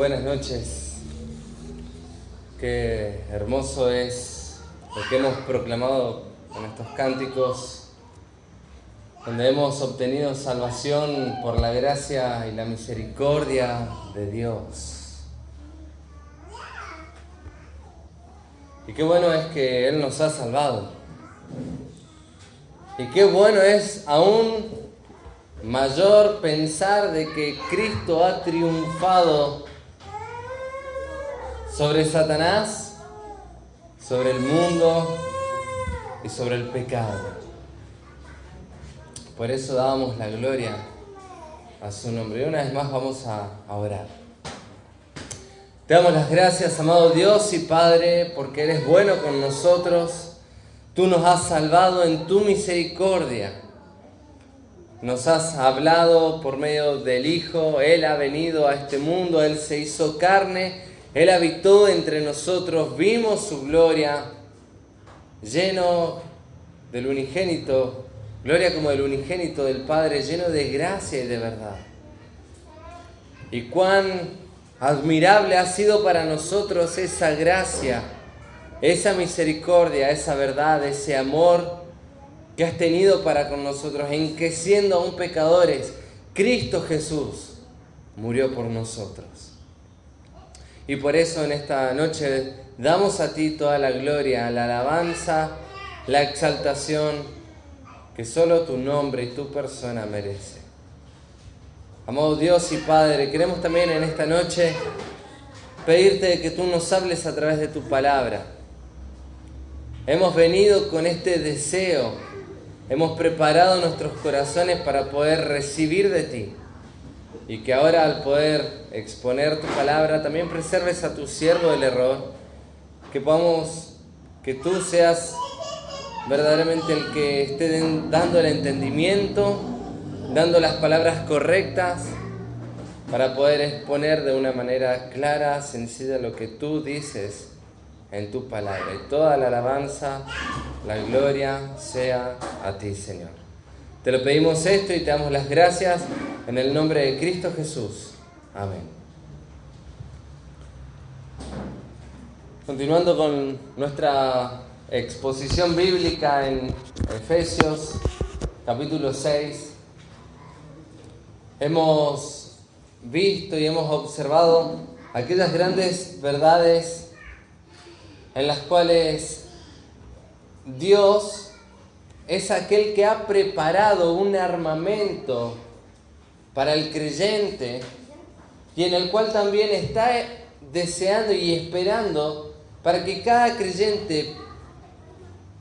Buenas noches. Qué hermoso es lo que hemos proclamado con estos cánticos, donde hemos obtenido salvación por la gracia y la misericordia de Dios. Y qué bueno es que Él nos ha salvado. Y qué bueno es aún mayor pensar de que Cristo ha triunfado sobre Satanás, sobre el mundo y sobre el pecado. Por eso damos la gloria a su nombre. Y una vez más vamos a orar. Te damos las gracias, amado Dios y Padre, porque eres bueno con nosotros. Tú nos has salvado en tu misericordia. Nos has hablado por medio del Hijo. Él ha venido a este mundo, Él se hizo carne, Él habitó entre nosotros, vimos su gloria, lleno del unigénito, gloria como del unigénito del Padre, lleno de gracia y de verdad. Y cuán admirable ha sido para nosotros esa gracia, esa misericordia, esa verdad, ese amor que has tenido para con nosotros, en que siendo aún pecadores, Cristo Jesús murió por nosotros. Y por eso en esta noche damos a ti toda la gloria, la alabanza, la exaltación que solo tu nombre y tu persona merece. Amado Dios y Padre, queremos también en esta noche pedirte que tú nos hables a través de tu palabra. Hemos venido con este deseo. Hemos preparado nuestros corazones para poder recibir de ti. Y que ahora al poder exponer tu palabra también preserves a tu siervo del error. Que tú seas verdaderamente el que esté dando el entendimiento, dando las palabras correctas para poder exponer de una manera clara, sencilla lo que tú dices en tu palabra. Y toda la alabanza, la gloria sea a ti, Señor. Te lo pedimos esto y te damos las gracias en el nombre de Cristo Jesús. Amén. Continuando con nuestra exposición bíblica en Efesios, capítulo 6, hemos visto y hemos observado aquellas grandes verdades en las cuales Dios es aquel que ha preparado un armamento para el creyente y en el cual también está deseando y esperando para que cada creyente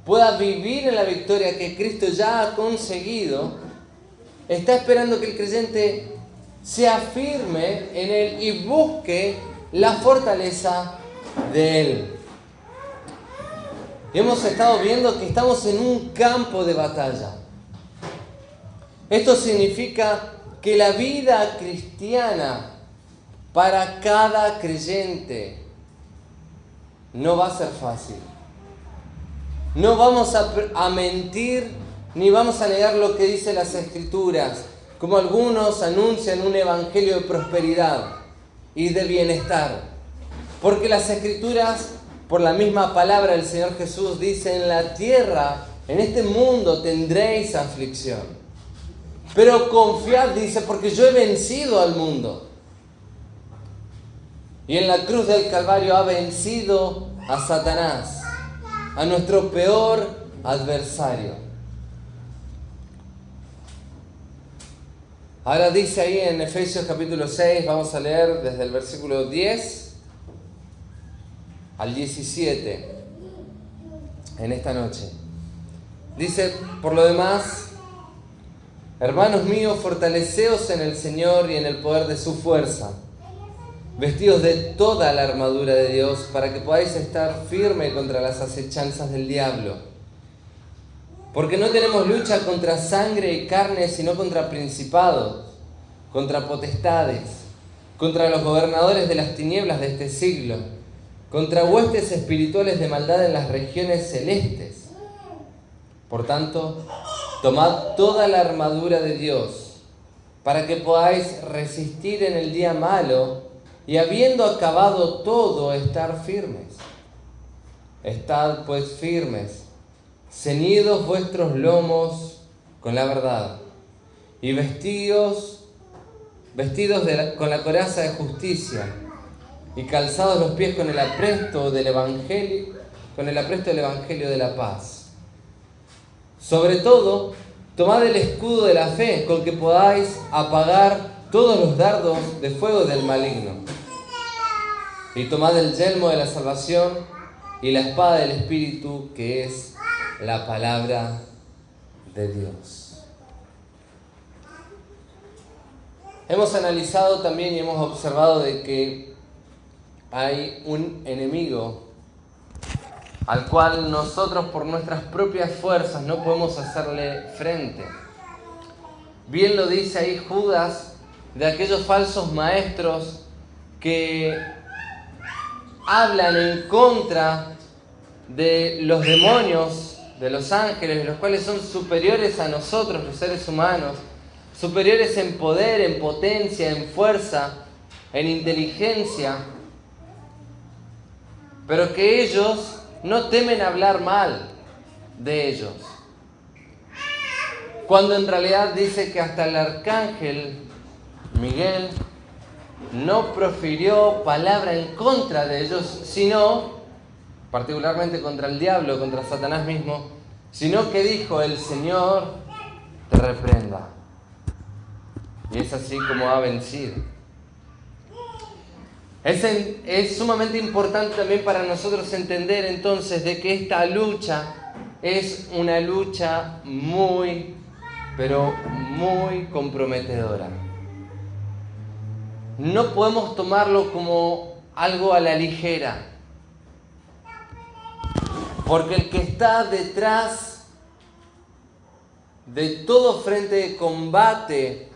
pueda vivir en la victoria que Cristo ya ha conseguido. Está esperando que el creyente se afirme en Él y busque la fortaleza de Él. Y hemos estado viendo que estamos en un campo de batalla. Esto significa que la vida cristiana para cada creyente no va a ser fácil. No vamos a mentir ni vamos a negar lo que dicen las Escrituras, como algunos anuncian un evangelio de prosperidad y de bienestar. Porque las Escrituras, por la misma palabra del Señor Jesús, dice: en la tierra, en este mundo tendréis aflicción. Pero confiad, dice, porque yo he vencido al mundo. Y en la cruz del Calvario ha vencido a Satanás, a nuestro peor adversario. Ahora dice ahí en Efesios capítulo 6, vamos a leer desde el versículo 10 al 17 en esta noche. Dice: por lo demás, hermanos míos, fortaleceos en el Señor y en el poder de su fuerza, vestidos de toda la armadura de Dios, para que podáis estar firmes contra las acechanzas del diablo. Porque no tenemos lucha contra sangre y carne, sino contra principados, contra potestades, contra los gobernadores de las tinieblas de este siglo, contra huestes espirituales de maldad en las regiones celestes. Por tanto, tomad toda la armadura de Dios, para que podáis resistir en el día malo y habiendo acabado todo, estar firmes. Estad pues firmes, ceñidos vuestros lomos con la verdad, y vestidos con la coraza de justicia, y calzados los pies con el apresto del Evangelio, de la paz. Sobre todo, tomad el escudo de la fe, con que podáis apagar todos los dardos de fuego del maligno. Y tomad el yelmo de la salvación y la espada del Espíritu, que es la palabra de Dios. Hemos analizado también y hemos observado de que hay un enemigo al cual nosotros por nuestras propias fuerzas no podemos hacerle frente. Bien lo dice ahí Judas, de aquellos falsos maestros que hablan en contra de los demonios, de los ángeles, los cuales son superiores a nosotros, los seres humanos, superiores en poder, en potencia, en fuerza, en inteligencia, pero que ellos no temen hablar mal de ellos. Cuando en realidad dice que hasta el arcángel Miguel no profirió palabra en contra de ellos, sino, particularmente contra el diablo, contra Satanás mismo, sino que dijo: el Señor te reprenda. Y es así como ha vencido. Es sumamente importante también para nosotros entender entonces de que esta lucha es una lucha muy, pero muy comprometedora. No podemos tomarlo como algo a la ligera, porque el que está detrás de todo frente de combate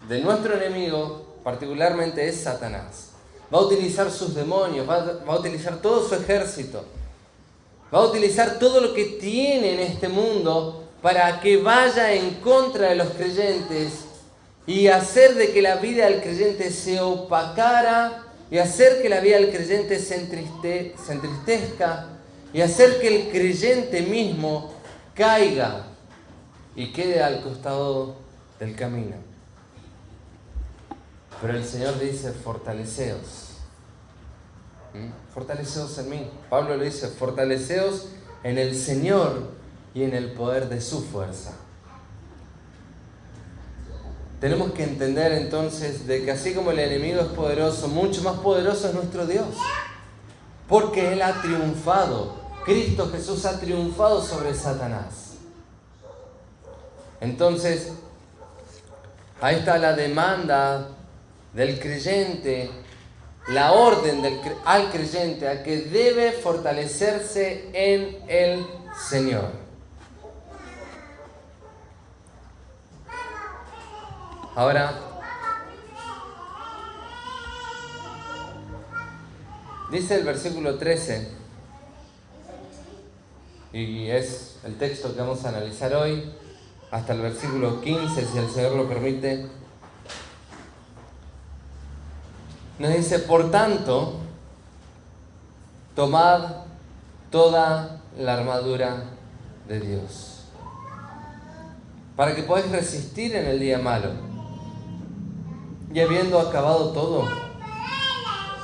de nuestro enemigo, particularmente es Satanás. Va a utilizar sus demonios, va a utilizar todo su ejército, va a utilizar todo lo que tiene en este mundo para que vaya en contra de los creyentes y hacer de que la vida del creyente se opacara, y hacer que la vida del creyente se entristezca, y hacer que el creyente mismo caiga y quede al costado del camino. Pero el Señor dice: fortaleceos. Fortaleceos en mí. Pablo le dice: fortaleceos en el Señor y en el poder de su fuerza. Tenemos que entender entonces de que así como el enemigo es poderoso, mucho más poderoso es nuestro Dios. Porque Él ha triunfado. Cristo Jesús ha triunfado sobre Satanás. Entonces, ahí está la demanda del creyente, la orden al creyente a que debe fortalecerse en el Señor. Ahora, dice el versículo 13, y es el texto que vamos a analizar hoy, hasta el versículo 15, si el Señor lo permite. Nos dice: por tanto, tomad toda la armadura de Dios, para que podáis resistir en el día malo, y habiendo acabado todo,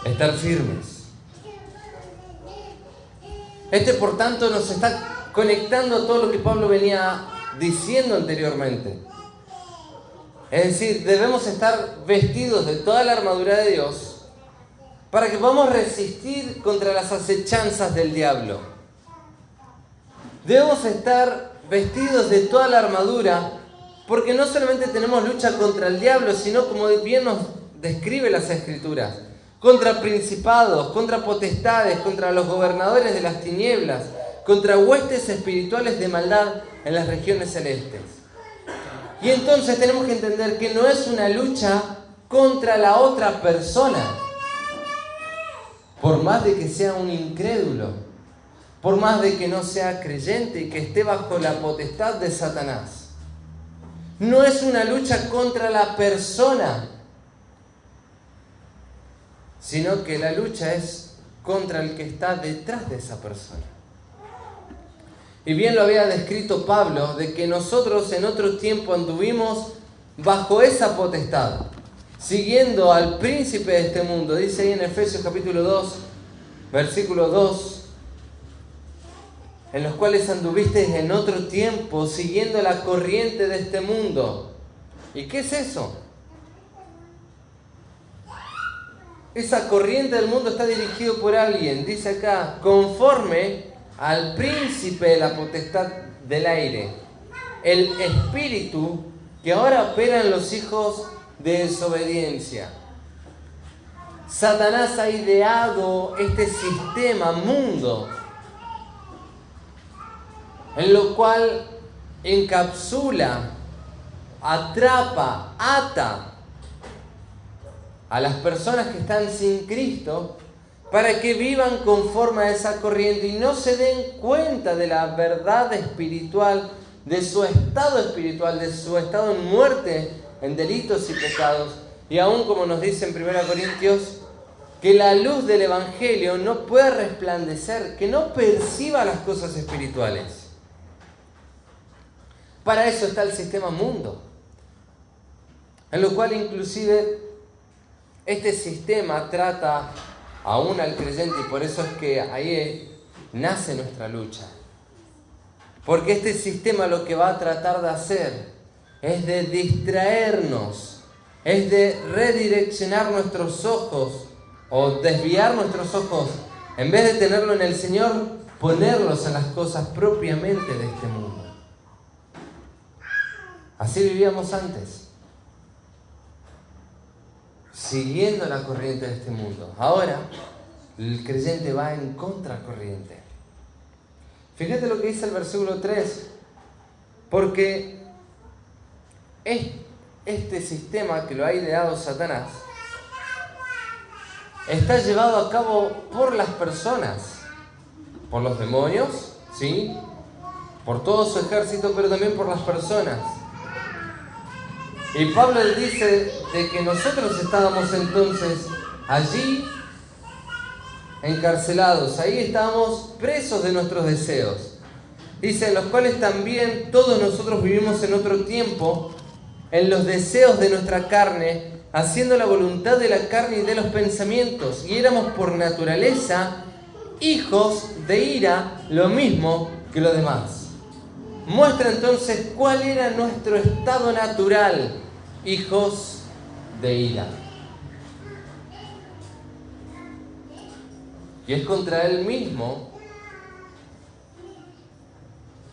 estar firmes. Por tanto, nos está conectando a todo lo que Pablo venía diciendo anteriormente. Es decir, debemos estar vestidos de toda la armadura de Dios para que podamos resistir contra las acechanzas del diablo. Debemos estar vestidos de toda la armadura porque no solamente tenemos lucha contra el diablo, sino, como bien nos describe las Escrituras, contra principados, contra potestades, contra los gobernadores de las tinieblas, contra huestes espirituales de maldad en las regiones celestes. Y entonces tenemos que entender que no es una lucha contra la otra persona, por más de que sea un incrédulo, por más de que no sea creyente y que esté bajo la potestad de Satanás. No es una lucha contra la persona, sino que la lucha es contra el que está detrás de esa persona. Y bien lo había descrito Pablo, de que nosotros en otro tiempo anduvimos bajo esa potestad, siguiendo al príncipe de este mundo. Dice ahí en Efesios capítulo 2, versículo 2, en los cuales anduvisteis en otro tiempo, siguiendo la corriente de este mundo. ¿Y qué es eso? Esa corriente del mundo está dirigida por alguien, dice acá, conforme al príncipe de la potestad del aire, el espíritu que ahora opera en los hijos de desobediencia. Satanás ha ideado este sistema mundo, en lo cual encapsula, atrapa, ata a las personas que están sin Cristo para que vivan conforme a esa corriente y no se den cuenta de la verdad espiritual, de su estado en muerte, en delitos y pecados. Y aún como nos dice en 1 Corintios, que la luz del Evangelio no puede resplandecer, que no perciba las cosas espirituales. Para eso está el sistema mundo, en lo cual inclusive este sistema trata aún al creyente, y por eso es que ahí nace nuestra lucha. Porque este sistema lo que va a tratar de hacer es de distraernos, es de redireccionar nuestros ojos o desviar nuestros ojos, en vez de tenerlo en el Señor, ponerlos en las cosas propiamente de este mundo. Así vivíamos antes, siguiendo la corriente de este mundo. Ahora, el creyente va en contracorriente. Fíjate lo que dice el versículo 3. Porque este sistema que lo ha ideado Satanás está llevado a cabo por las personas, por los demonios, ¿sí? Por todo su ejército, pero también por las personas. Y Pablo dice de que nosotros estábamos entonces allí encarcelados, ahí estábamos presos de nuestros deseos. Dice, en los cuales también todos nosotros vivimos en otro tiempo, en los deseos de nuestra carne, haciendo la voluntad de la carne y de los pensamientos, y éramos por naturaleza hijos de ira, lo mismo que los demás. Muestra entonces cuál era nuestro estado natural, hijos de ira. Y es contra Él mismo,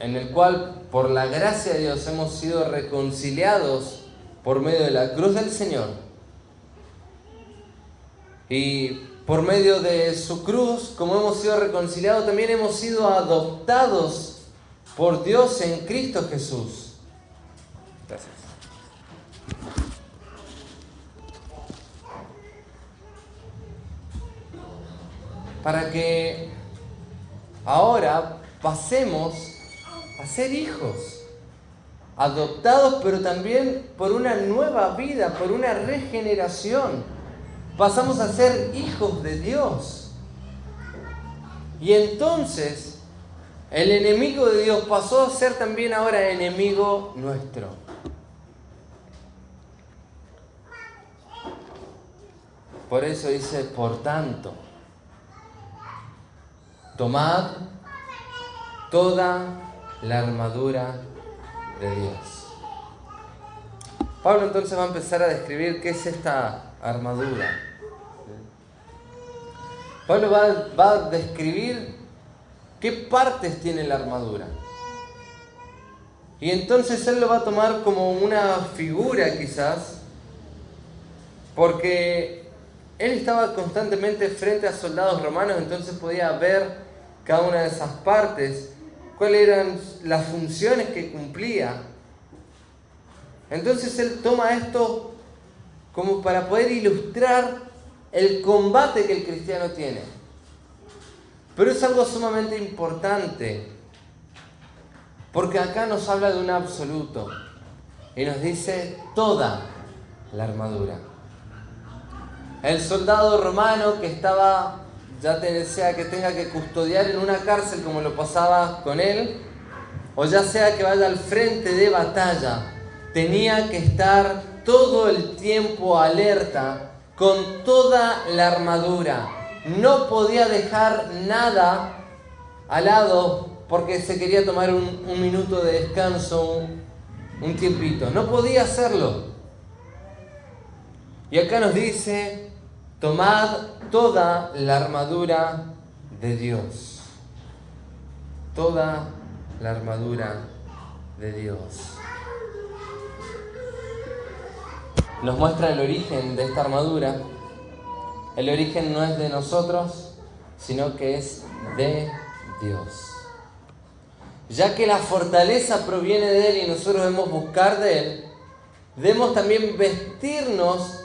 en el cual por la gracia de Dios hemos sido reconciliados por medio de la cruz del Señor. Y por medio de su cruz, como hemos sido reconciliados, también hemos sido adoptados por Dios en Cristo Jesús. Gracias. Para que ahora pasemos a ser hijos, adoptados, pero también por una nueva vida, por una regeneración. Pasamos a ser hijos de Dios. Y entonces el enemigo de Dios pasó a ser también ahora enemigo nuestro. Por eso dice, por tanto, tomad toda la armadura de Dios. Pablo entonces va a empezar a describir qué es esta armadura. Pablo va a describir qué partes tiene la armadura. Y entonces él lo va a tomar como una figura quizás, porque él estaba constantemente frente a soldados romanos, entonces podía ver cada una de esas partes, cuáles eran las funciones que cumplía. Entonces él toma esto como para poder ilustrar el combate que el cristiano tiene. Pero es algo sumamente importante, porque acá nos habla de un absoluto y nos dice toda la armadura. el soldado romano que estaba, ya sea que tenga que custodiar en una cárcel como lo pasaba con él, o ya sea que vaya al frente de batalla, tenía que estar todo el tiempo alerta con toda la armadura. No podía dejar nada al lado porque se quería tomar un minuto de descanso, un tiempito. No podía hacerlo. Y acá nos dice, tomad toda la armadura de Dios. Toda la armadura de Dios. Nos muestra el origen de esta armadura. El origen no es de nosotros, sino que es de Dios. Ya que la fortaleza proviene de Él y nosotros debemos buscar de Él, debemos también vestirnos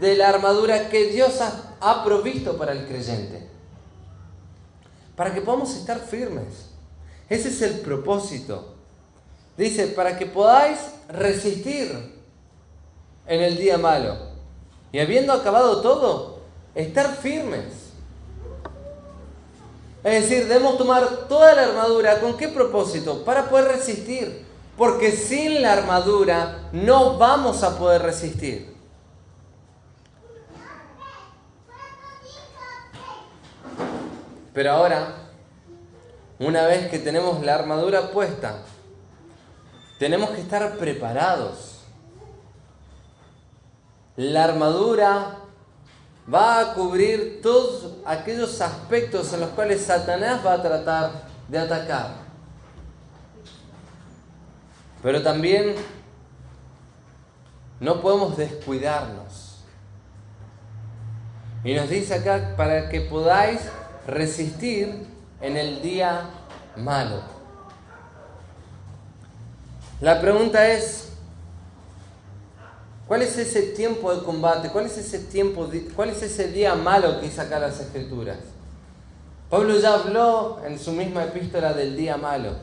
de la armadura que Dios ha provisto para el creyente, para que podamos estar firmes. Ese es el propósito. Dice, para que podáis resistir en el día malo. Y habiendo acabado todo, estar firmes. Es decir, debemos tomar toda la armadura. ¿Con qué propósito? Para poder resistir. Porque sin la armadura no vamos a poder resistir. Pero ahora, una vez que tenemos la armadura puesta, tenemos que estar preparados. La armadura va a cubrir todos aquellos aspectos en los cuales Satanás va a tratar de atacar. Pero también no podemos descuidarnos. Y nos dice acá, para que podáis resistir en el día malo. La pregunta es, ¿cuál es ese tiempo de combate? ¿Cuál es ese día malo que dice acá las Escrituras? Pablo ya habló en su misma epístola del día malo.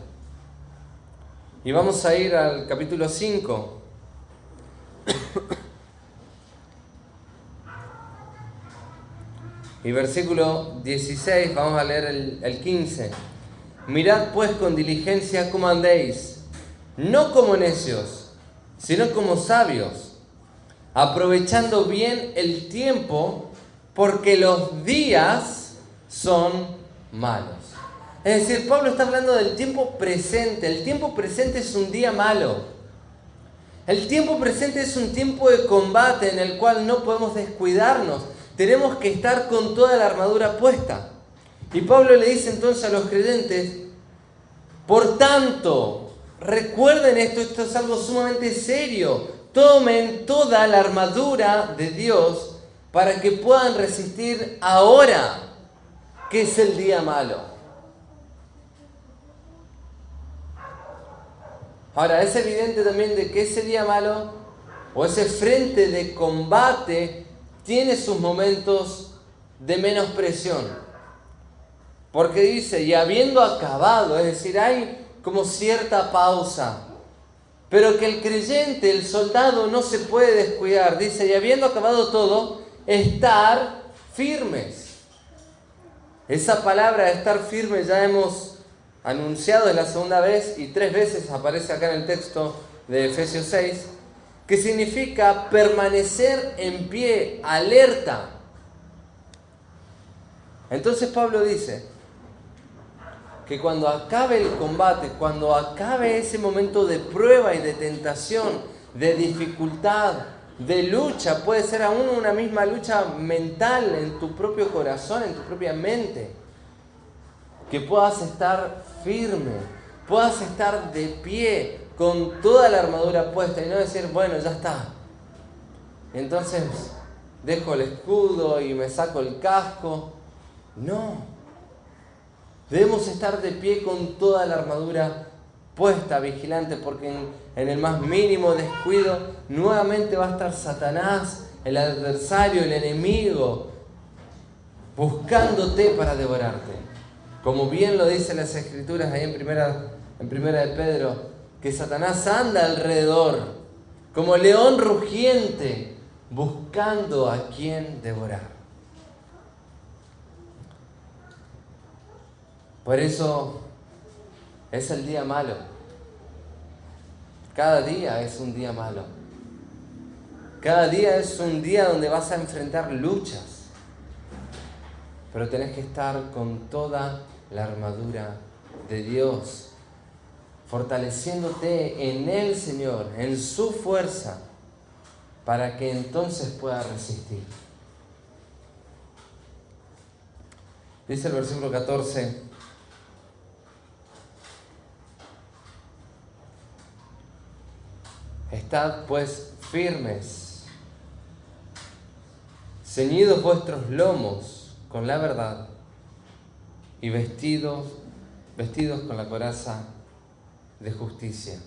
Y vamos a ir al capítulo 5. Y versículo 16, vamos a leer el 15. Mirad pues con diligencia cómo andéis, no como necios, sino como sabios, aprovechando bien el tiempo, porque los días son malos. Es decir, Pablo está hablando del tiempo presente. El tiempo presente es un día malo. El tiempo presente es un tiempo de combate en el cual no podemos descuidarnos. Tenemos que estar con toda la armadura puesta. Y Pablo le dice entonces a los creyentes, por tanto, recuerden esto es algo sumamente serio. Tomen toda la armadura de Dios para que puedan resistir ahora, que es el día malo. Ahora, es evidente también de que ese día malo o ese frente de combate tiene sus momentos de menos presión. Porque dice, y habiendo acabado, es decir, hay como cierta pausa. Pero que el creyente, el soldado, no se puede descuidar. Dice, y habiendo acabado todo, estar firmes. Esa palabra, estar firme, ya hemos anunciado, es la segunda vez y 3 veces aparece acá en el texto de Efesios 6, que significa permanecer en pie, alerta. Entonces Pablo dice que cuando acabe el combate, cuando acabe ese momento de prueba y de tentación, de dificultad, de lucha, puede ser aún una misma lucha mental en tu propio corazón, en tu propia mente, que puedas estar firme, puedas estar de pie, con toda la armadura puesta y no decir, bueno, ya está. Entonces dejo el escudo y me saco el casco. No. Debemos estar de pie con toda la armadura puesta, vigilante, porque en el más mínimo descuido nuevamente va a estar Satanás, el adversario, el enemigo, buscándote para devorarte. Como bien lo dicen las Escrituras ahí en primera de Pedro, que Satanás anda alrededor como león rugiente, buscando a quien devorar. Por eso es el día malo. Cada día es un día malo. Cada día es un día donde vas a enfrentar luchas. Pero tenés que estar con toda la armadura de Dios, fortaleciéndote en el Señor, en su fuerza, para que entonces puedas resistir. Dice el versículo 14: estad pues firmes, ceñidos vuestros lomos con la verdad y vestidos con la coraza de justicia.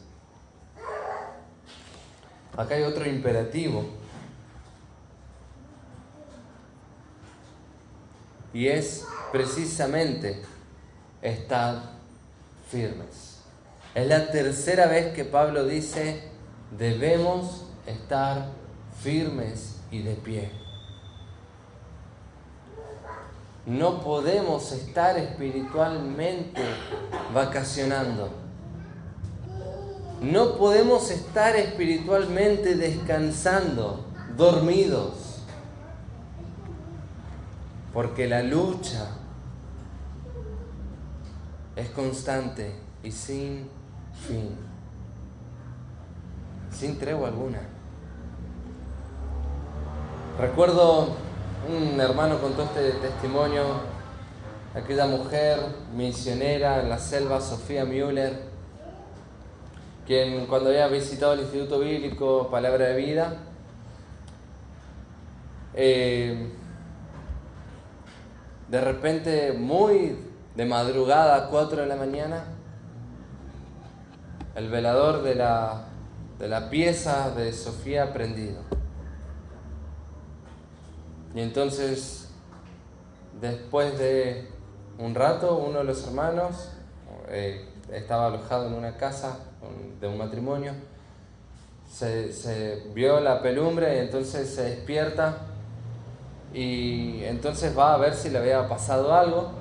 Acá hay otro imperativo, y es precisamente estad firmes. Es la tercera vez que Pablo dice: debemos estar firmes y de pie. No podemos estar espiritualmente vacacionando. No podemos estar espiritualmente descansando, dormidos. Porque la lucha es constante y sin fin, sin tregua alguna. Recuerdo un hermano contó este testimonio, aquella mujer misionera en la selva, Sofía Müller, quien cuando había visitado el Instituto Bíblico Palabra de Vida, de repente, muy de madrugada, a 4 de la mañana, el velador de la pieza de Sofía prendido. Y entonces, después de un rato, uno de los hermanos estaba alojado en una casa de un matrimonio, se vio la pelumbre y entonces se despierta y entonces va a ver si le había pasado algo.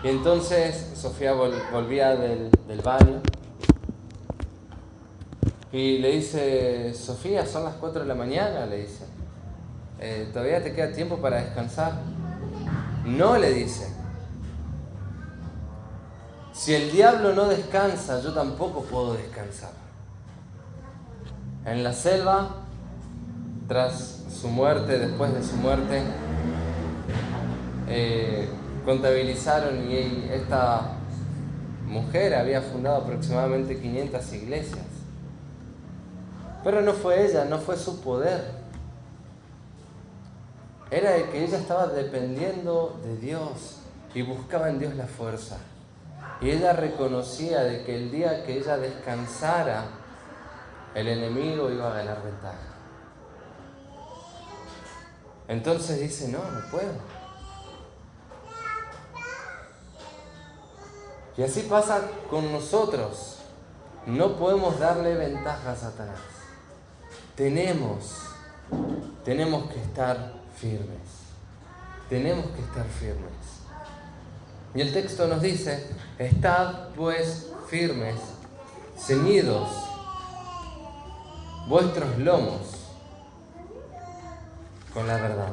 Y entonces Sofía volvía del baño y le dice: Sofía, son las 4 de la mañana, le dice. ¿Todavía te queda tiempo para descansar? No, le dice. Si el diablo no descansa, yo tampoco puedo descansar. En la selva, tras su muerte, después de su muerte, contabilizaron y esta mujer había fundado aproximadamente 500 iglesias. Pero no fue ella, no fue su poder. Era de que ella estaba dependiendo de Dios y buscaba en Dios la fuerza. Y ella reconocía de que el día que ella descansara, el enemigo iba a ganar ventaja. Entonces dice: no puedo. Y así pasa con nosotros. No podemos darle ventaja a Satanás. Tenemos que estar firmes. Tenemos que estar firmes. Y el texto nos dice: estad pues firmes, ceñidos vuestros lomos con la verdad.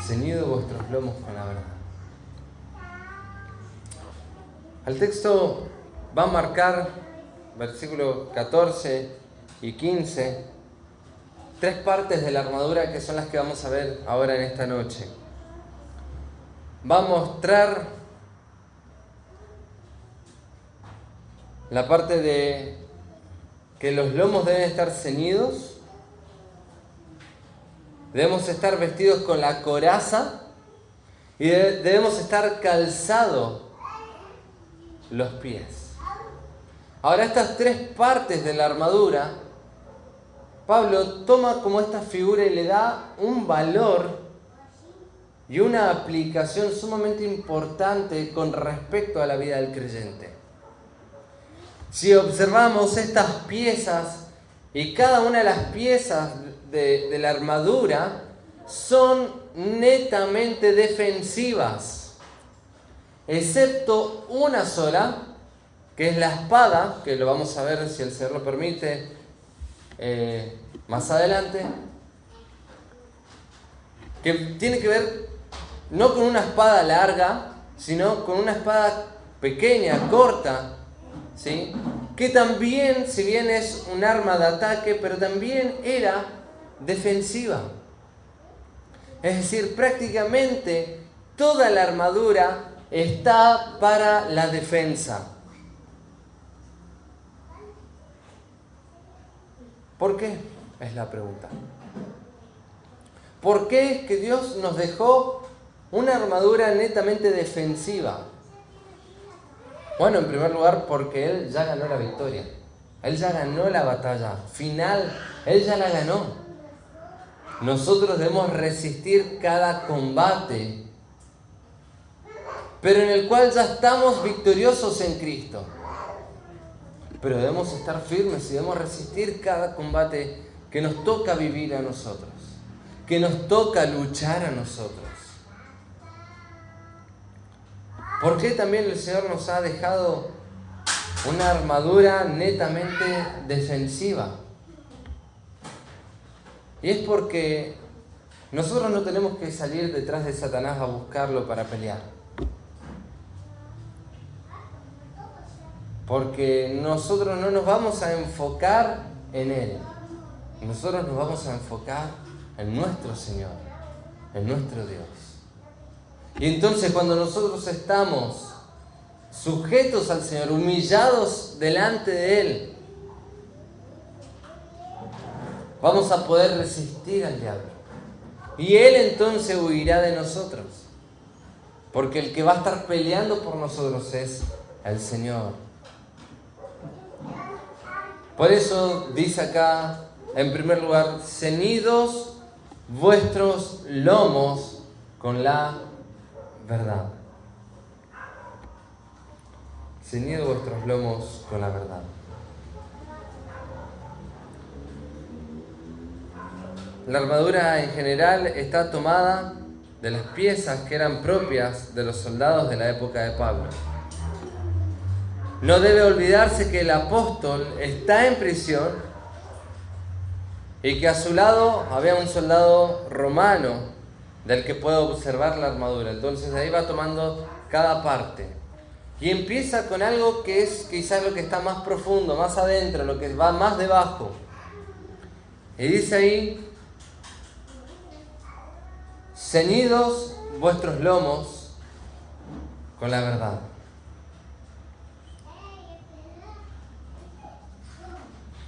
Ceñidos vuestros lomos con la verdad. El texto va a marcar, versículos 14 y 15, 3 partes de la armadura que son las que vamos a ver ahora en esta noche. Va a mostrar la parte de que los lomos deben estar ceñidos, debemos estar vestidos con la coraza y debemos estar calzados los pies. Ahora, estas 3 partes de la armadura, Pablo toma como esta figura y le da un valor y una aplicación sumamente importante con respecto a la vida del creyente. Si observamos estas piezas y cada una de las piezas de la armadura son netamente defensivas, excepto una sola, que es la espada, que lo vamos a ver si el Señor lo permite más adelante, que tiene que ver no con una espada larga, sino con una espada pequeña, corta, ¿sí? Que también, si bien es un arma de ataque, pero también era defensiva. Es decir, prácticamente toda la armadura está para la defensa. ¿Por qué? Es la pregunta. ¿Por qué es que Dios nos dejó una armadura netamente defensiva? Bueno, en primer lugar, porque Él ya ganó la victoria. Él ya ganó la batalla final. Él ya la ganó. Nosotros debemos resistir cada combate, pero en el cual ya estamos victoriosos en Cristo. Pero debemos estar firmes y debemos resistir cada combate que nos toca vivir a nosotros, que nos toca luchar a nosotros. ¿Por qué también el Señor nos ha dejado una armadura netamente defensiva? Y es porque nosotros no tenemos que salir detrás de Satanás a buscarlo para pelear. Porque nosotros no nos vamos a enfocar en Él. Nosotros nos vamos a enfocar en nuestro Señor, en nuestro Dios. Y entonces cuando nosotros estamos sujetos al Señor, humillados delante de Él, vamos a poder resistir al diablo. Y Él entonces huirá de nosotros. Porque el que va a estar peleando por nosotros es el Señor. Por eso dice acá, en primer lugar, ceñidos vuestros lomos con la verdad. Ceñidos vuestros lomos con la verdad. La armadura en general está tomada de las piezas que eran propias de los soldados de la época de Pablo. No debe olvidarse que el apóstol está en prisión y que a su lado había un soldado romano del que puede observar la armadura. Entonces de ahí va tomando cada parte. Y empieza con algo que es quizás lo que está más profundo, más adentro, lo que va más debajo. Y dice ahí, ceñidos vuestros lomos con la verdad.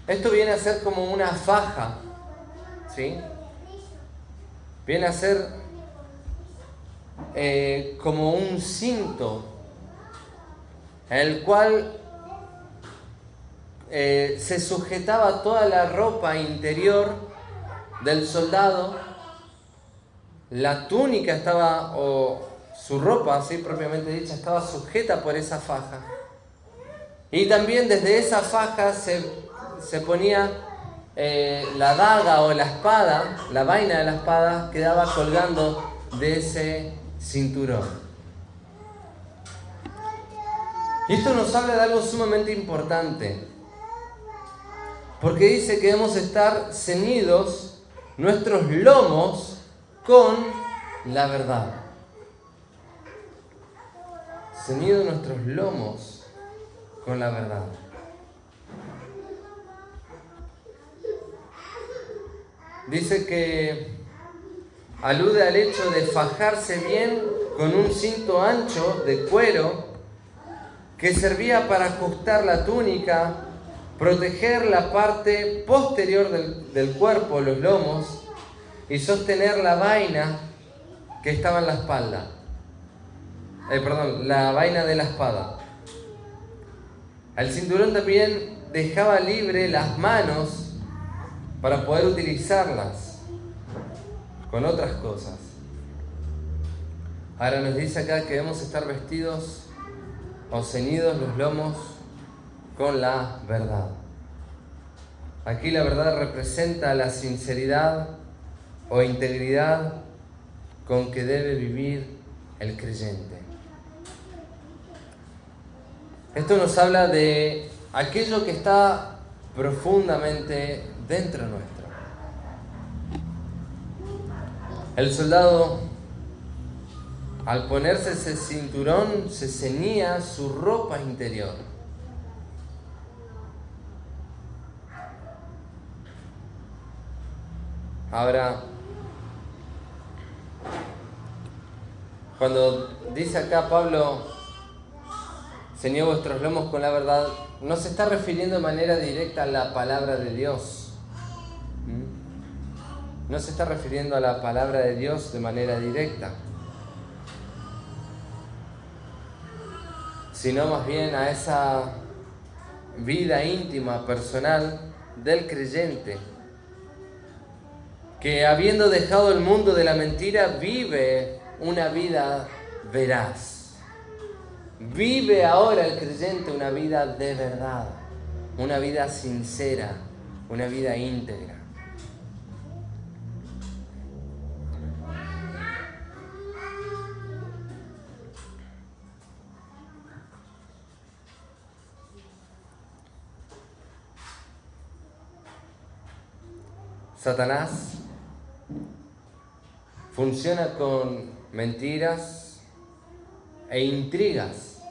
Esto viene a ser como una faja, ¿sí? Viene a ser como un cinto, en el cual se sujetaba toda la ropa interior del soldado. La túnica estaba, o su ropa, así propiamente dicha, estaba sujeta por esa faja. Y también desde esa faja se ponía la daga o la espada, la vaina de la espada quedaba colgando de ese cinturón. Y esto nos habla de algo sumamente importante, porque dice que debemos estar ceñidos nuestros lomos con la verdad. Ceñidos nuestros lomos con la verdad. Dice que alude al hecho de fajarse bien con un cinto ancho de cuero que servía para ajustar la túnica, proteger la parte posterior del cuerpo, los lomos, y sostener la vaina que estaba en la espalda. La vaina de la espada. El cinturón también dejaba libre las manos para poder utilizarlas con otras cosas. Ahora nos dice acá que debemos estar vestidos o ceñidos los lomos con la verdad. Aquí la verdad representa la sinceridad o integridad con que debe vivir el creyente. Esto nos habla de aquello que está profundamente dentro nuestro. El soldado, al ponerse ese cinturón, se ceñía su ropa interior. Ahora, cuando dice acá Pablo, ceñid vuestros lomos con la verdad, no se está refiriendo de manera directa a la palabra de Dios. No se está refiriendo a la palabra de Dios de manera directa, sino más bien a esa vida íntima, personal del creyente, que habiendo dejado el mundo de la mentira, vive una vida veraz. Vive ahora el creyente una vida de verdad, una vida sincera, una vida íntegra. Satanás funciona con mentiras e intrigas.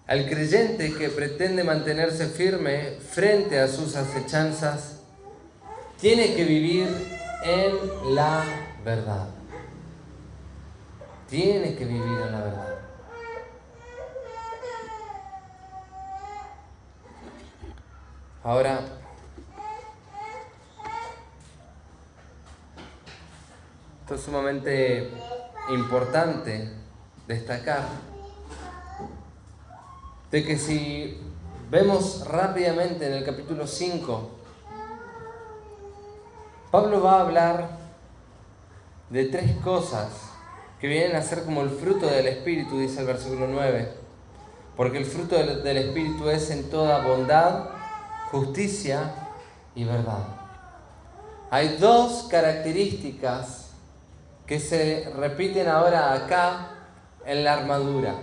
Al creyente que pretende mantenerse firme frente a sus acechanzas, tiene que vivir en la verdad. Tiene que vivir en la verdad. Ahora, esto es sumamente importante destacar, de que si vemos rápidamente en el capítulo 5, Pablo va a hablar de 3 cosas que vienen a ser como el fruto del Espíritu, dice el versículo 9, porque el fruto del Espíritu es en toda bondad, justicia y verdad. Hay 2 características que se repiten ahora acá en la armadura,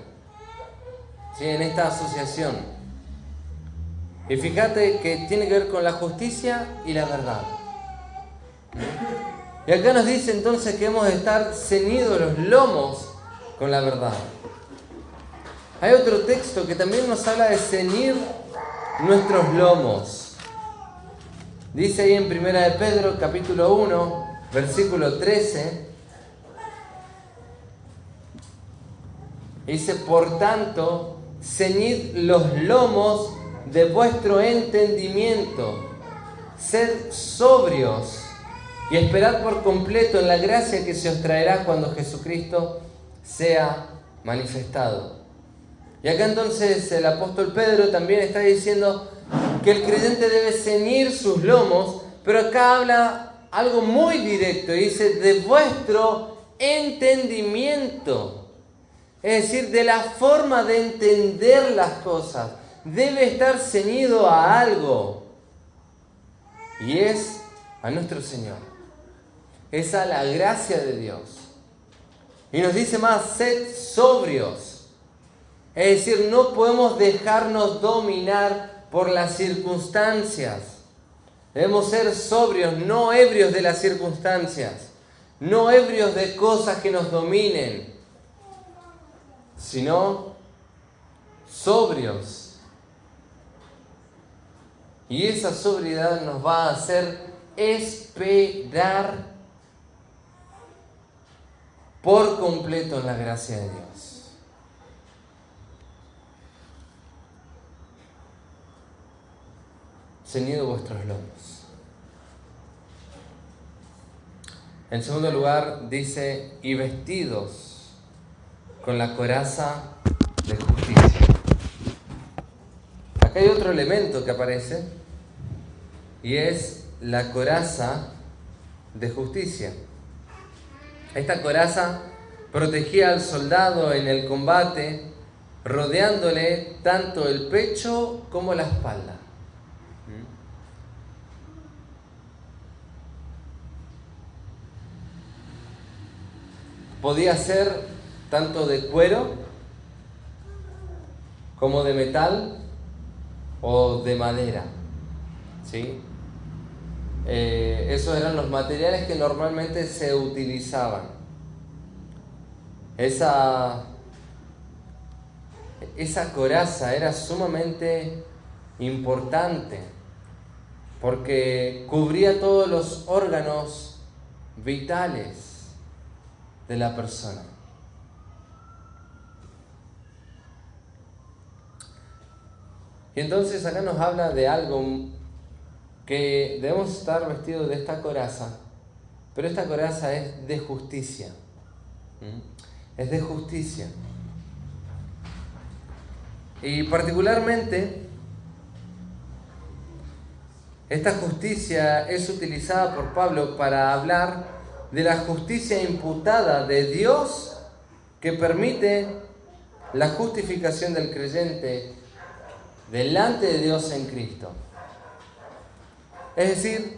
¿sí? En esta asociación. Y fíjate que tiene que ver con la justicia y la verdad. Y acá nos dice entonces que hemos de estar ceñidos los lomos con la verdad. Hay otro texto que también nos habla de ceñir nuestros lomos. Dice ahí en 1 de Pedro, capítulo 1, versículo 13. Dice, por tanto, ceñid los lomos de vuestro entendimiento, sed sobrios y esperad por completo en la gracia que se os traerá cuando Jesucristo sea manifestado. Y acá entonces el apóstol Pedro también está diciendo que el creyente debe ceñir sus lomos, pero acá habla algo muy directo, dice de vuestro entendimiento, es decir, de la forma de entender las cosas, debe estar ceñido a algo, y es a nuestro Señor, es a la gracia de Dios. Y nos dice más, sed sobrios. Es decir, no podemos dejarnos dominar por las circunstancias. Debemos ser sobrios, no ebrios de las circunstancias, no ebrios de cosas que nos dominen, sino sobrios. Y esa sobriedad nos va a hacer esperar por completo en la gracia de Dios. Ceñido vuestros lomos. En segundo lugar dice, y vestidos con la coraza de justicia. Acá hay otro elemento que aparece y es la coraza de justicia. Esta coraza protegía al soldado en el combate, rodeándole tanto el pecho como la espalda. Podía ser tanto de cuero como de metal o de madera, ¿sí? Esos eran los materiales que normalmente se utilizaban. Esa coraza era sumamente importante porque cubría todos los órganos vitales de la persona. Y entonces acá nos habla de algo que debemos estar vestidos de esta coraza, pero esta coraza es de justicia. Es de justicia. Y particularmente, esta justicia es utilizada por Pablo para hablar de la justicia imputada de Dios que permite la justificación del creyente delante de Dios en Cristo. Es decir,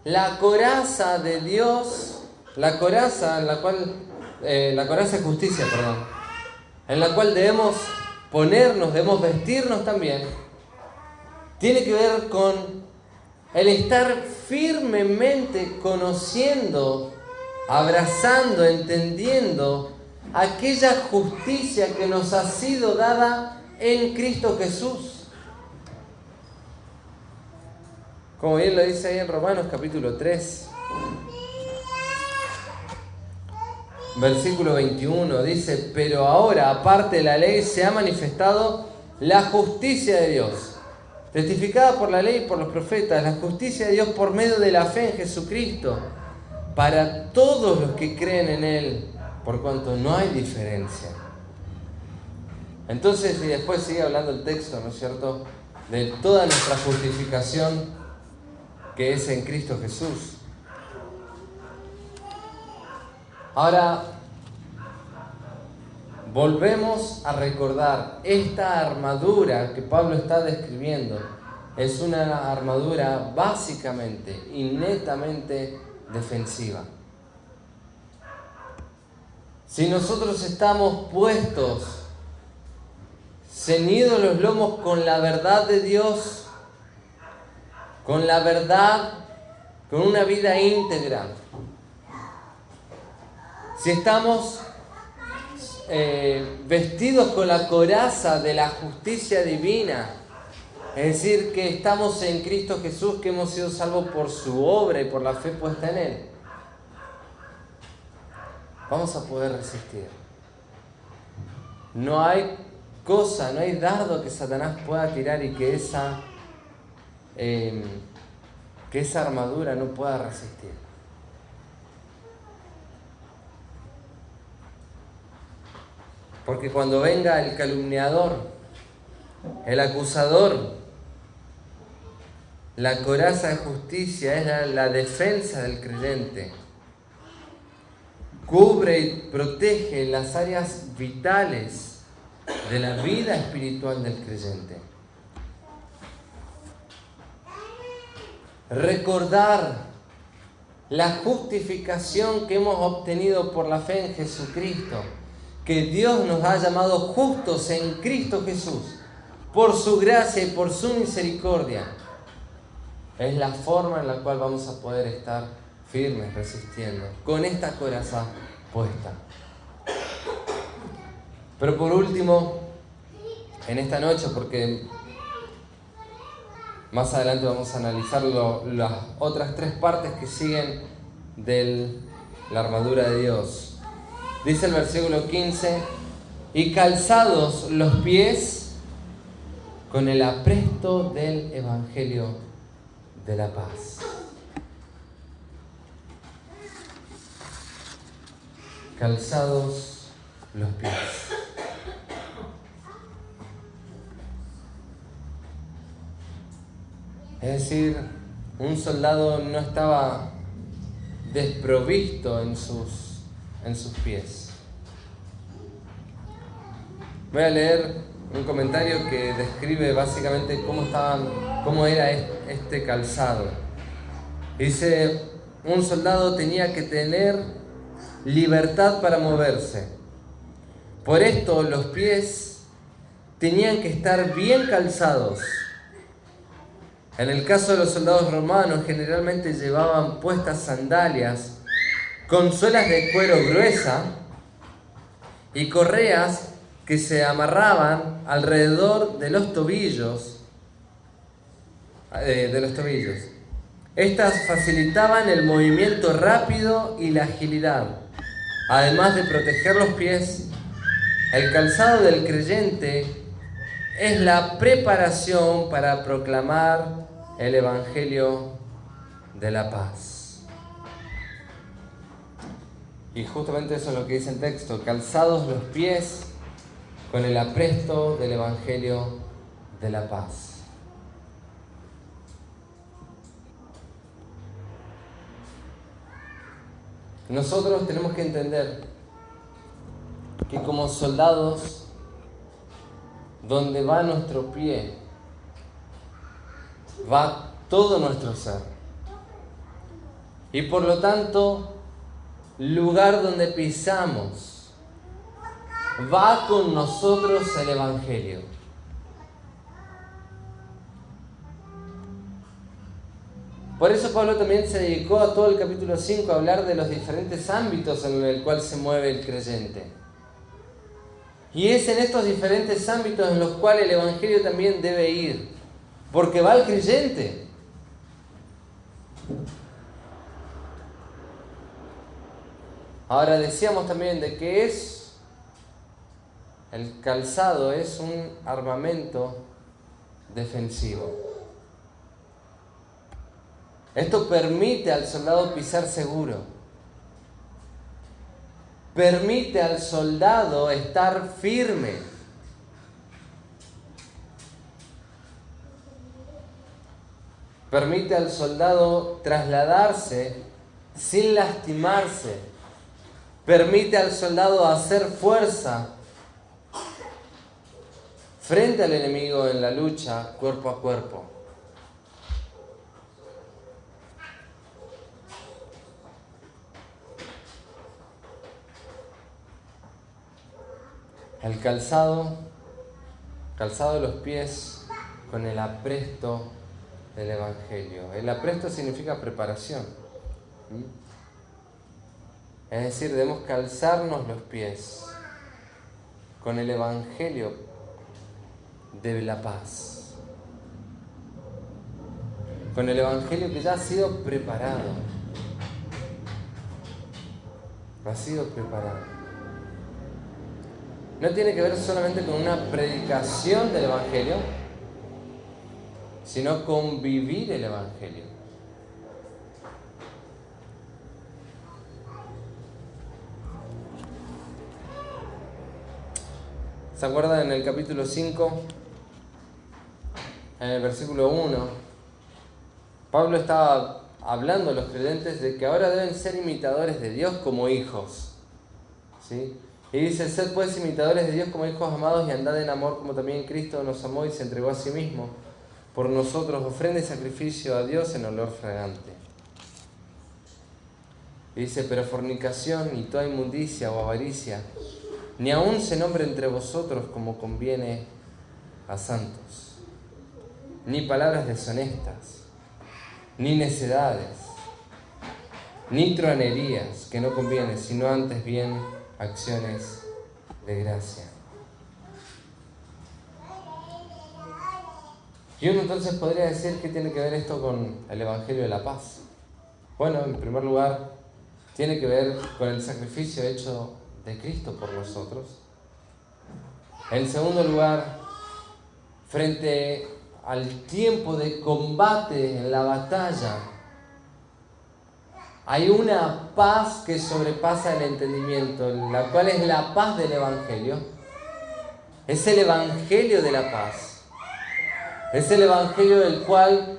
la coraza de Dios, la coraza de justicia, en la cual debemos ponernos, debemos vestirnos también, tiene que ver con el estar firmemente conociendo, abrazando, entendiendo aquella justicia que nos ha sido dada en Cristo Jesús. Como bien lo dice ahí en Romanos capítulo 3, versículo 21, dice: pero ahora, aparte de la ley, se ha manifestado la justicia de Dios, testificada por la ley y por los profetas, la justicia de Dios por medio de la fe en Jesucristo, para todos los que creen en Él, por cuanto no hay diferencia. Entonces, y después sigue hablando el texto, ¿no es cierto?, de toda nuestra justificación que es en Cristo Jesús. Ahora, volvemos a recordar, esta armadura que Pablo está describiendo es una armadura básicamente y netamente defensiva. Si nosotros estamos puestos, ceñidos los lomos con la verdad de Dios, con la verdad, con una vida íntegra, si estamos vestidos con la coraza de la justicia divina, es decir, que estamos en Cristo Jesús, que hemos sido salvos por su obra y por la fe puesta en Él, vamos a poder resistir. No hay cosa, no hay dardo que Satanás pueda tirar y que esa armadura no pueda resistir. Porque cuando venga el calumniador, el acusador, la coraza de justicia es la defensa del creyente. Cubre y protege las áreas vitales de la vida espiritual del creyente. Recordar la justificación que hemos obtenido por la fe en Jesucristo, que Dios nos ha llamado justos en Cristo Jesús, por su gracia y por su misericordia, es la forma en la cual vamos a poder estar firmes, resistiendo, con esta coraza puesta. Pero por último, en esta noche, porque más adelante vamos a analizar las otras tres partes que siguen de la armadura de Dios. Dice el versículo 15: y calzados los pies con el apresto del Evangelio de la paz. Calzados los pies. Es decir, un soldado no estaba desprovisto en sus pies. Voy a leer un comentario que describe básicamente cómo era este calzado. Dice, un soldado tenía que tener libertad para moverse. Por esto los pies tenían que estar bien calzados. En el caso de los soldados romanos, generalmente llevaban puestas sandalias con suelas de cuero gruesa y correas que se amarraban alrededor de los tobillos. Estas facilitaban el movimiento rápido y la agilidad. Además de proteger los pies, el calzado del creyente es la preparación para proclamar el Evangelio de la paz. Y justamente eso es lo que dice el texto: calzados los pies con el apresto del Evangelio de la paz. Nosotros tenemos que entender que como soldados, donde va nuestro pie, va todo nuestro ser. Y por lo tanto, lugar donde pisamos, va con nosotros el Evangelio. Por eso Pablo también se dedicó a todo el capítulo 5 a hablar de los diferentes ámbitos en el cual se mueve el creyente. Y es en estos diferentes ámbitos en los cuales el Evangelio también debe ir, porque va el creyente. Ahora decíamos también de que el calzado es un armamento defensivo. Esto permite al soldado pisar seguro. Permite al soldado estar firme. Permite al soldado trasladarse sin lastimarse. Permite al soldado hacer fuerza frente al enemigo en la lucha cuerpo a cuerpo. El calzado de los pies con el apresto del Evangelio. El apresto significa preparación. Es decir, debemos calzarnos los pies con el Evangelio de la paz. Con el Evangelio que ya ha sido preparado. Ha sido preparado. No tiene que ver solamente con una predicación del Evangelio, sino con vivir el Evangelio. ¿Se acuerdan en el capítulo 5, en el versículo 1? Pablo estaba hablando a los creyentes de que ahora deben ser imitadores de Dios como hijos. ¿Sí? Y dice, sed pues imitadores de Dios como hijos amados y andad en amor como también Cristo nos amó y se entregó a sí mismo por nosotros, ofrenda y sacrificio a Dios en olor fragante. Y dice, pero fornicación y toda inmundicia o avaricia, ni aun se nombre entre vosotros como conviene a santos, ni palabras deshonestas, ni necedades, ni truanerías que no conviene, sino antes bien acciones de gracia. Y uno entonces podría decir, ¿qué tiene que ver esto con el Evangelio de la paz? Bueno, en primer lugar, tiene que ver con el sacrificio hecho de Cristo por nosotros. En segundo lugar, frente al tiempo de combate en la batalla, hay una paz que sobrepasa el entendimiento, la cual es la paz del Evangelio. Es el Evangelio de la paz. Es el Evangelio del cual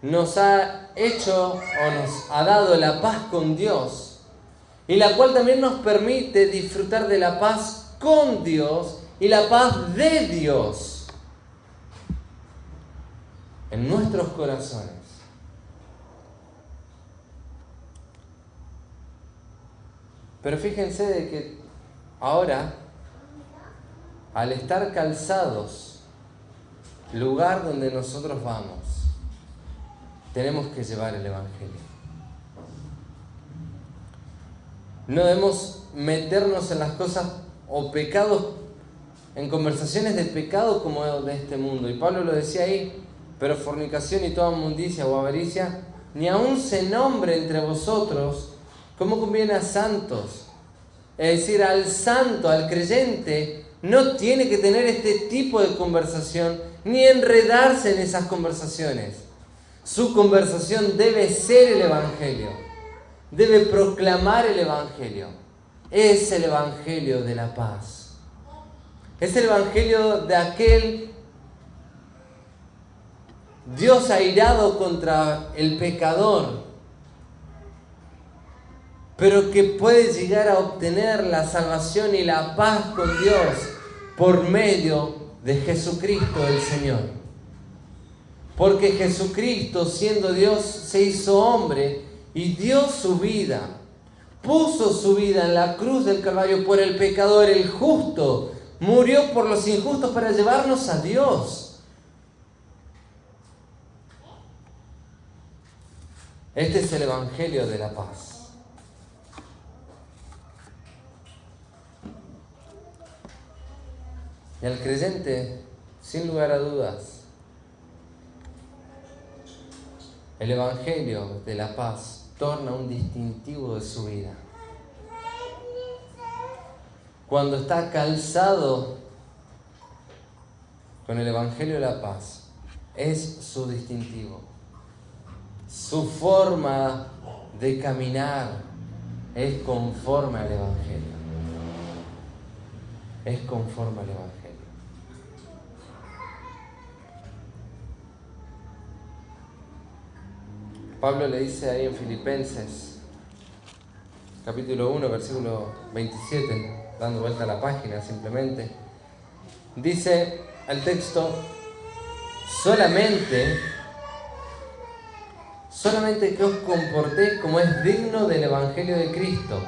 nos ha hecho o nos ha dado la paz con Dios, y la cual también nos permite disfrutar de la paz con Dios y la paz de Dios en nuestros corazones. Pero fíjense de que ahora, al estar calzados, lugar donde nosotros vamos, tenemos que llevar el Evangelio. No debemos meternos en las cosas o pecados, en conversaciones de pecado como de este mundo. Y Pablo lo decía ahí, pero fornicación y toda inmundicia o avaricia, ni aun se nombre entre vosotros como conviene a santos. Es decir, al santo, al creyente, no tiene que tener este tipo de conversación, ni enredarse en esas conversaciones. Su conversación debe ser el Evangelio. Debe proclamar el Evangelio. Es el Evangelio de la paz. Es el Evangelio de aquel Dios airado contra el pecador, pero que puede llegar a obtener la salvación y la paz con Dios por medio de Jesucristo el Señor. Porque Jesucristo, siendo Dios, se hizo hombre y dio su vida, puso su vida en la cruz del Calvario por el pecador, el justo, murió por los injustos para llevarnos a Dios. Este es el Evangelio de la paz. Y al creyente, sin lugar a dudas, el Evangelio de la paz torna un distintivo de su vida. Cuando está calzado con el Evangelio de la paz, es su distintivo. Su forma de caminar es conforme al Evangelio. Es conforme al Evangelio. Pablo le dice ahí en Filipenses, capítulo 1, versículo 27, dando vuelta a la página simplemente, dice el texto, solamente que os comportéis como es digno del Evangelio de Cristo,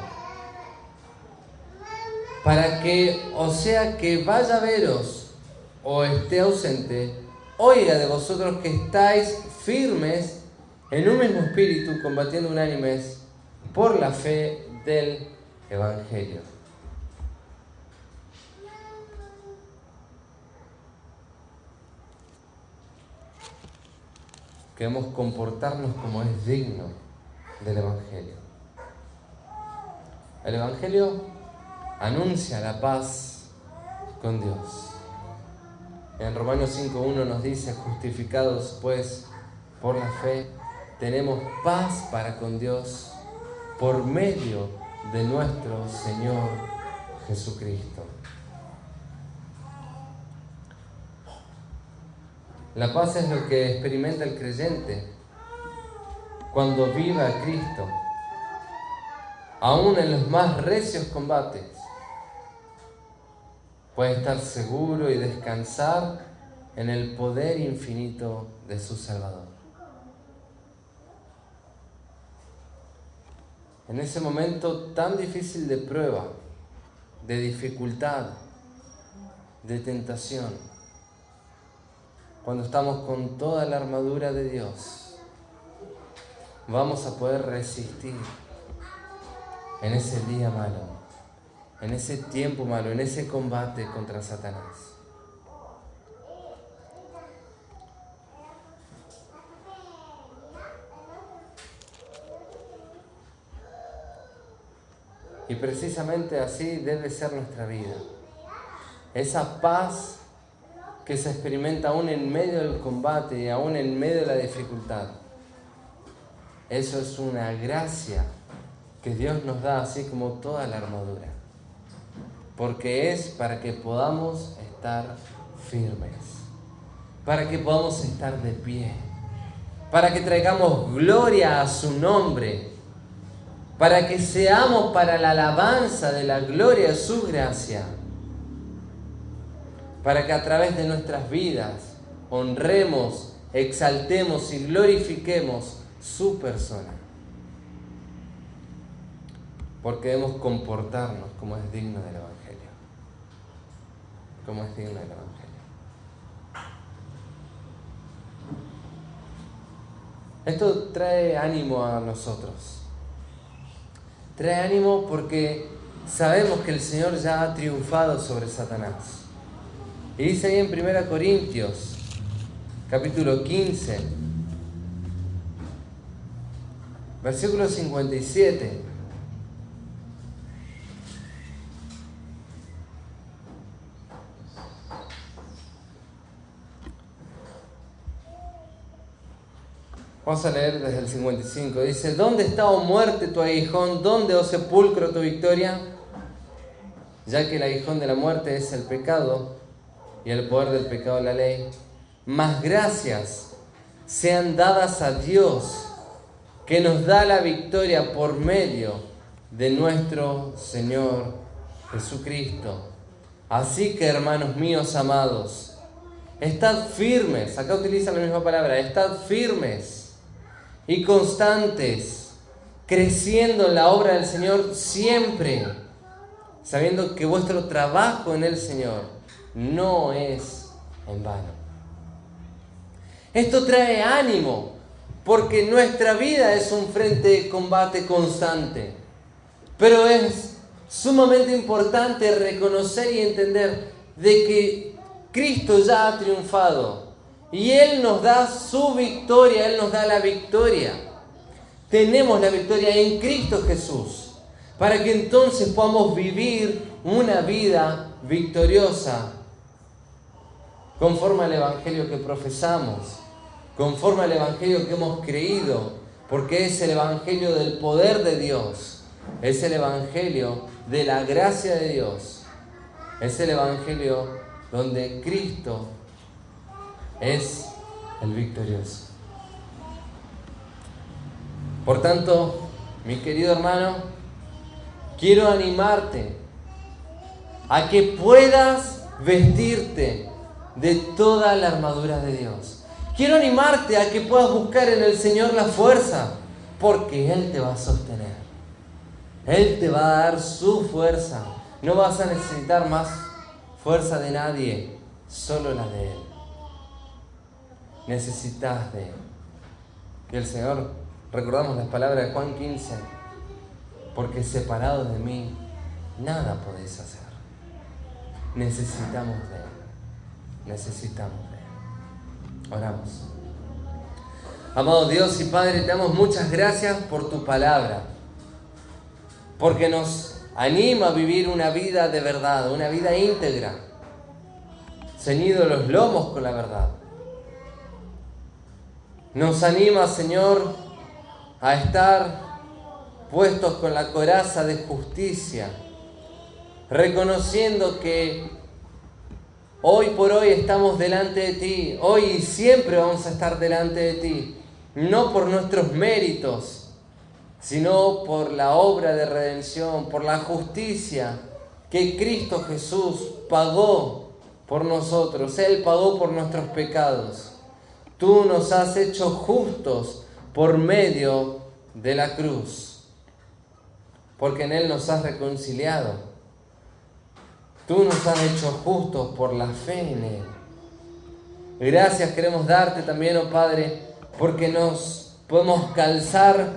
para que, o sea que vaya a veros o esté ausente, oiga de vosotros que estáis firmes en un mismo espíritu, combatiendo unánimes por la fe del Evangelio. Queremos comportarnos como es digno del Evangelio. El Evangelio anuncia la paz con Dios. En Romanos 5.1 nos dice, justificados pues por la fe, tenemos paz para con Dios por medio de nuestro Señor Jesucristo. La paz es lo que experimenta el creyente cuando vive a Cristo, aún en los más recios combates. Puede estar seguro y descansar en el poder infinito de su Salvador. En ese momento tan difícil de prueba, de dificultad, de tentación, cuando estamos con toda la armadura de Dios, vamos a poder resistir en ese día malo, en ese tiempo malo, en ese combate contra Satanás. Y precisamente así debe ser nuestra vida. Esa paz que se experimenta aún en medio del combate y aún en medio de la dificultad. Eso es una gracia que Dios nos da, así como toda la armadura. Porque es para que podamos estar firmes, para que podamos estar de pie, para que traigamos gloria a su nombre, para que seamos para la alabanza de la gloria de su gracia. para que a través de nuestras vidas honremos, exaltemos y glorifiquemos su persona. Porque debemos comportarnos como es digno del Evangelio. Como es digno del Evangelio. Esto trae ánimo a nosotros. Trae ánimo porque sabemos que el Señor ya ha triunfado sobre Satanás. Y dice ahí en 1 Corintios, capítulo 15, versículo 57. Vamos a leer desde el 55. Dice: ¿Dónde está, oh muerte, tu aguijón? ¿Dónde, oh sepulcro, tu victoria? Ya que el aguijón de la muerte es el pecado, y el poder del pecado la ley. Mas gracias sean dadas a Dios, que nos da la victoria por medio de nuestro Señor Jesucristo. Así que, hermanos míos amados, estad firmes. Acá utiliza la misma palabra. Estad firmes y constantes, creciendo en la obra del Señor siempre, sabiendo que vuestro trabajo en el Señor no es en vano. Esto trae ánimo, porque nuestra vida es un frente de combate constante. Pero es sumamente importante reconocer y entender de que Cristo ya ha triunfado. Y Él nos da su victoria, Él nos da la victoria. Tenemos la victoria en Cristo Jesús, para que entonces podamos vivir una vida victoriosa, conforme al Evangelio que profesamos, conforme al Evangelio que hemos creído, porque es el Evangelio del poder de Dios, es el Evangelio de la gracia de Dios, es el Evangelio donde Cristo es el victorioso. Por tanto, mi querido hermano, quiero animarte a que puedas vestirte de toda la armadura de Dios. Quiero animarte a que puedas buscar en el Señor la fuerza, porque Él te va a sostener. Él te va a dar su fuerza. No vas a necesitar más fuerza de nadie, solo la de Él. Necesitas de Él. Y el Señor, recordamos las palabras de Juan 15, porque separados de mí, nada podéis hacer. Necesitamos de Él. Necesitamos de Él. Oramos. Amado Dios y Padre, te damos muchas gracias por tu palabra, porque nos anima a vivir una vida de verdad, una vida íntegra, ceñido los lomos con la verdad. Nos anima, Señor, a estar puestos con la coraza de justicia, reconociendo que hoy por hoy estamos delante de ti, hoy y siempre vamos a estar delante de ti, no por nuestros méritos, sino por la obra de redención, por la justicia que Cristo Jesús pagó por nosotros. Él pagó por nuestros pecados. Tú nos has hecho justos por medio de la cruz, porque en Él nos has reconciliado. Tú nos has hecho justos por la fe en Él. Gracias queremos darte también, oh Padre, porque nos podemos calzar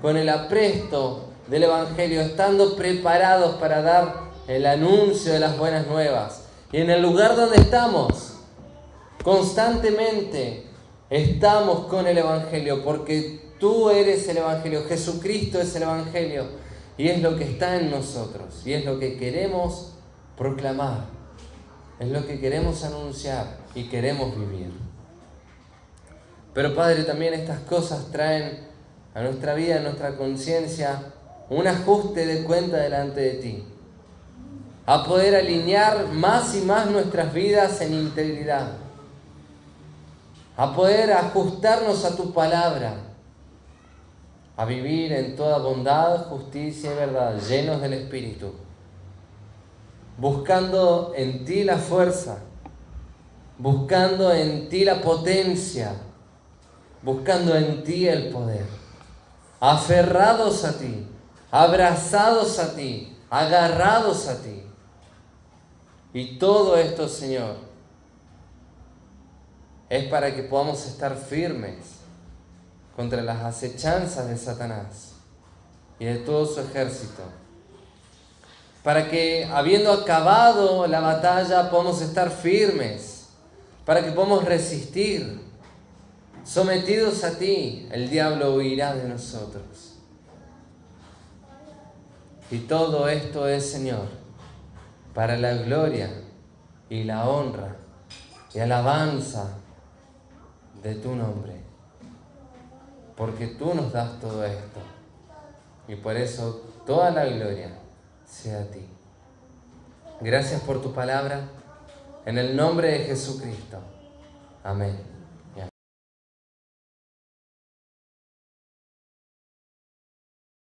con el apresto del Evangelio, estando preparados para dar el anuncio de las buenas nuevas. Y en el lugar donde estamos, constantemente estamos con el Evangelio, porque tú eres el Evangelio, Jesucristo es el Evangelio, y es lo que está en nosotros, y es lo que queremos proclamar, es lo que queremos anunciar y queremos vivir. Pero Padre, también estas cosas traen a nuestra vida, a nuestra conciencia, un ajuste de cuenta delante de ti, a poder alinear más y más nuestras vidas en integridad, a poder ajustarnos a tu palabra, a vivir en toda bondad, justicia y verdad, llenos del Espíritu, buscando en ti la fuerza buscando en ti la potencia, buscando en ti el poder, aferrados a ti, abrazados a ti, agarrados a ti. Y todo esto, Señor, es para que podamos estar firmes contra las acechanzas de Satanás y de todo su ejército. Para que, habiendo acabado la batalla, podamos estar firmes, para que podamos resistir. Sometidos a ti, el diablo huirá de nosotros. Y todo esto es, Señor, para la gloria y la honra y alabanza de tu nombre. Porque tú nos das todo esto. Y por eso toda la gloria sea a ti. Gracias por tu palabra. En el nombre de Jesucristo. Amén.